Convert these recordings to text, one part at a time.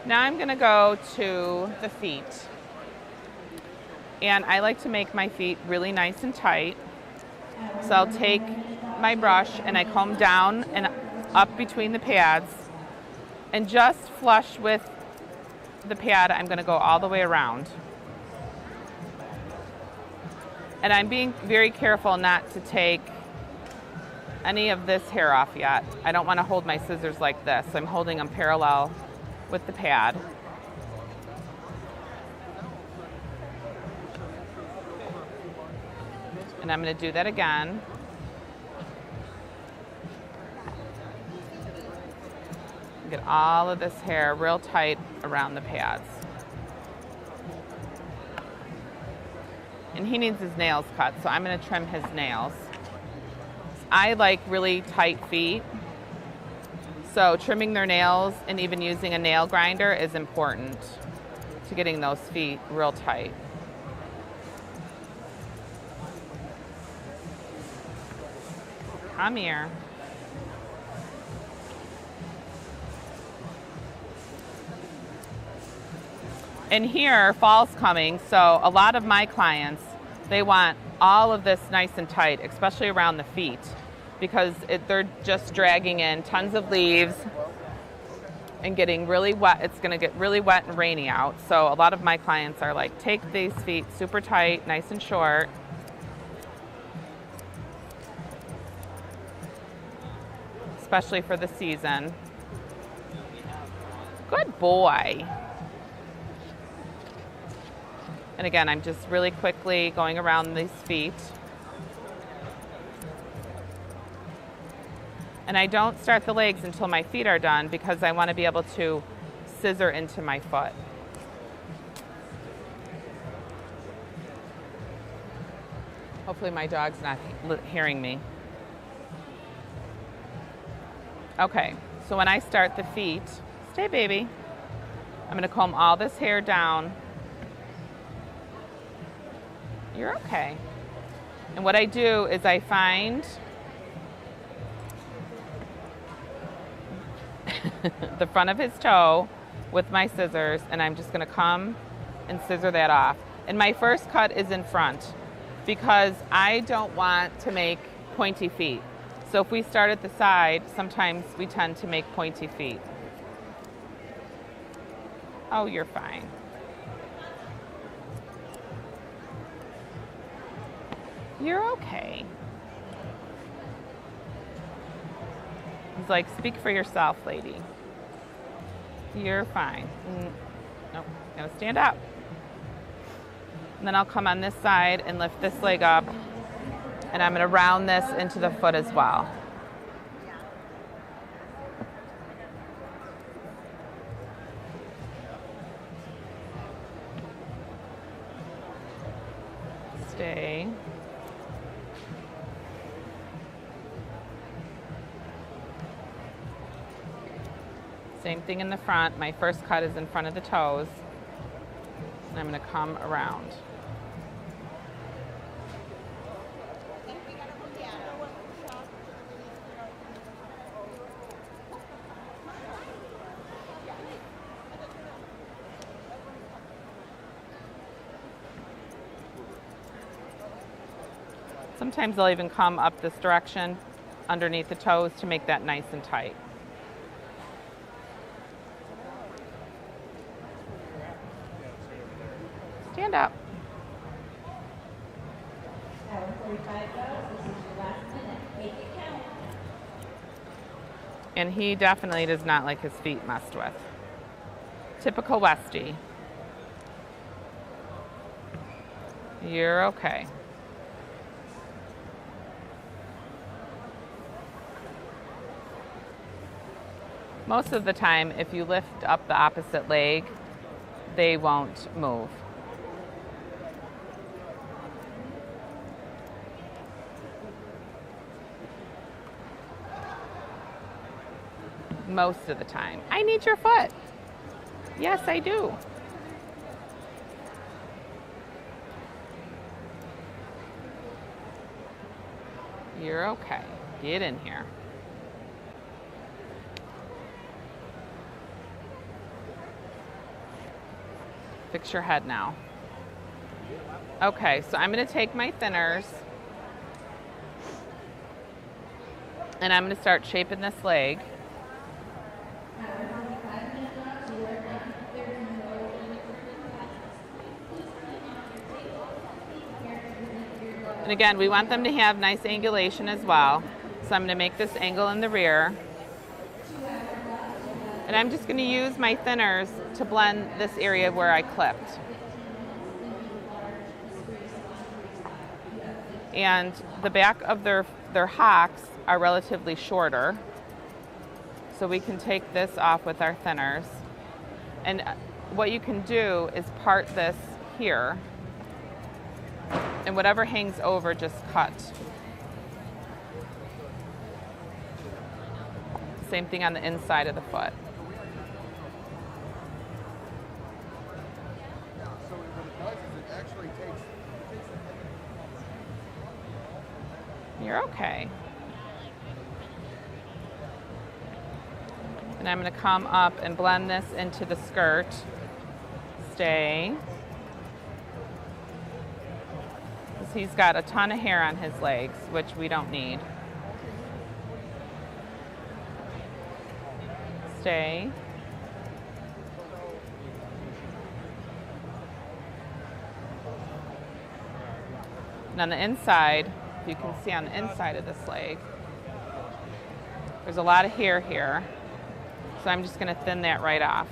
Now I'm gonna go to the feet. And I like to make my feet really nice and tight. So I'll take my brush and I comb down and up between the pads, and just flush with the pad, I'm gonna go all the way around. And I'm being very careful not to take any of this hair off yet. I don't wanna hold my scissors like this. I'm holding them parallel with the pad. And I'm going to do that again. Get all of this hair real tight around the pads. And he needs his nails cut, so I'm going to trim his nails. I like really tight feet, so trimming their nails and even using a nail grinder is important to getting those feet real tight. Come here. And here, fall's coming, so a lot of my clients, they want all of this nice and tight, especially around the feet, because they're just dragging in tons of leaves and getting really wet. It's gonna get really wet and rainy out. So a lot of my clients are like, take these feet super tight, nice and short. Especially for the season. Good boy. And again, I'm just really quickly going around these feet. And I don't start the legs until my feet are done because I want to be able to scissor into my foot. Hopefully my dog's not hearing me. Okay, so when I start the feet, stay baby, I'm gonna comb all this hair down. You're okay. And what I do is I find the front of his toe with my scissors, and I'm just gonna come and scissor that off. And my first cut is in front because I don't want to make pointy feet. So if we start at the side, sometimes we tend to make pointy feet. Oh, you're fine. You're okay. He's like, speak for yourself, lady. You're fine. Nope, gotta stand up. And then I'll come on this side and lift this leg up. And I'm going to round this into the foot as well. Stay. Same thing in the front. My first cut is in front of the toes. And I'm going to come around. Sometimes they'll even come up this direction underneath the toes to make that nice and tight. Stand up. And he definitely does not like his feet messed with. Typical Westie. You're okay. Most of the time, if you lift up the opposite leg, they won't move. Most of the time. I need your foot. Yes, I do. You're okay. Get in here. Fix your head now. Okay, so I'm going to take my thinners and I'm going to start shaping this leg. And again, we want them to have nice angulation as well. So I'm going to make this angle in the rear. And I'm just going to use my thinners to blend this area where I clipped. And the back of their hocks are relatively shorter. So we can take this off with our thinners. And what you can do is part this here. And whatever hangs over, just cut. Same thing on the inside of the foot. You're okay. And I'm going to come up and blend this into the skirt. Stay. Because he's got a ton of hair on his legs, which we don't need. Stay. And on the inside, you can see on the inside of this leg, there's a lot of hair here. So I'm just going to thin that right off.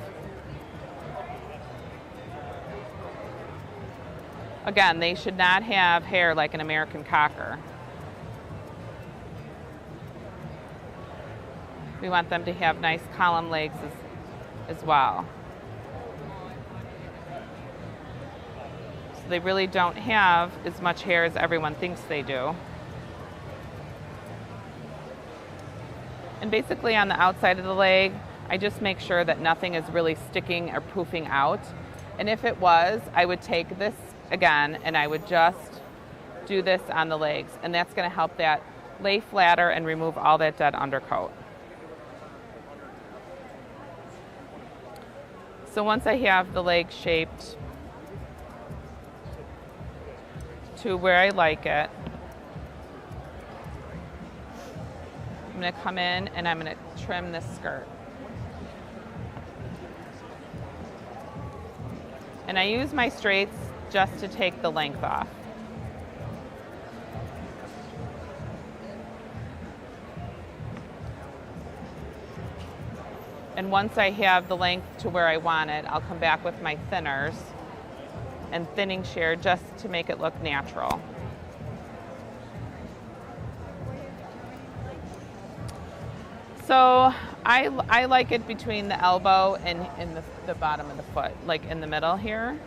Again, they should not have hair like an American Cocker. We want them to have nice column legs as well. So they really don't have as much hair as everyone thinks they do. And basically on the outside of the leg, I just make sure that nothing is really sticking or poofing out. And if it was, I would take this again and I would just do this on the legs. And that's going to help that lay flatter and remove all that dead undercoat. So once I have the leg shaped to where I like it, I'm going to come in and I'm going to trim this skirt. And I use my straights just to take the length off. And once I have the length to where I want it, I'll come back with my thinners and thinning shear just to make it look natural. So I like it between the elbow and the bottom of the foot, like in the middle here.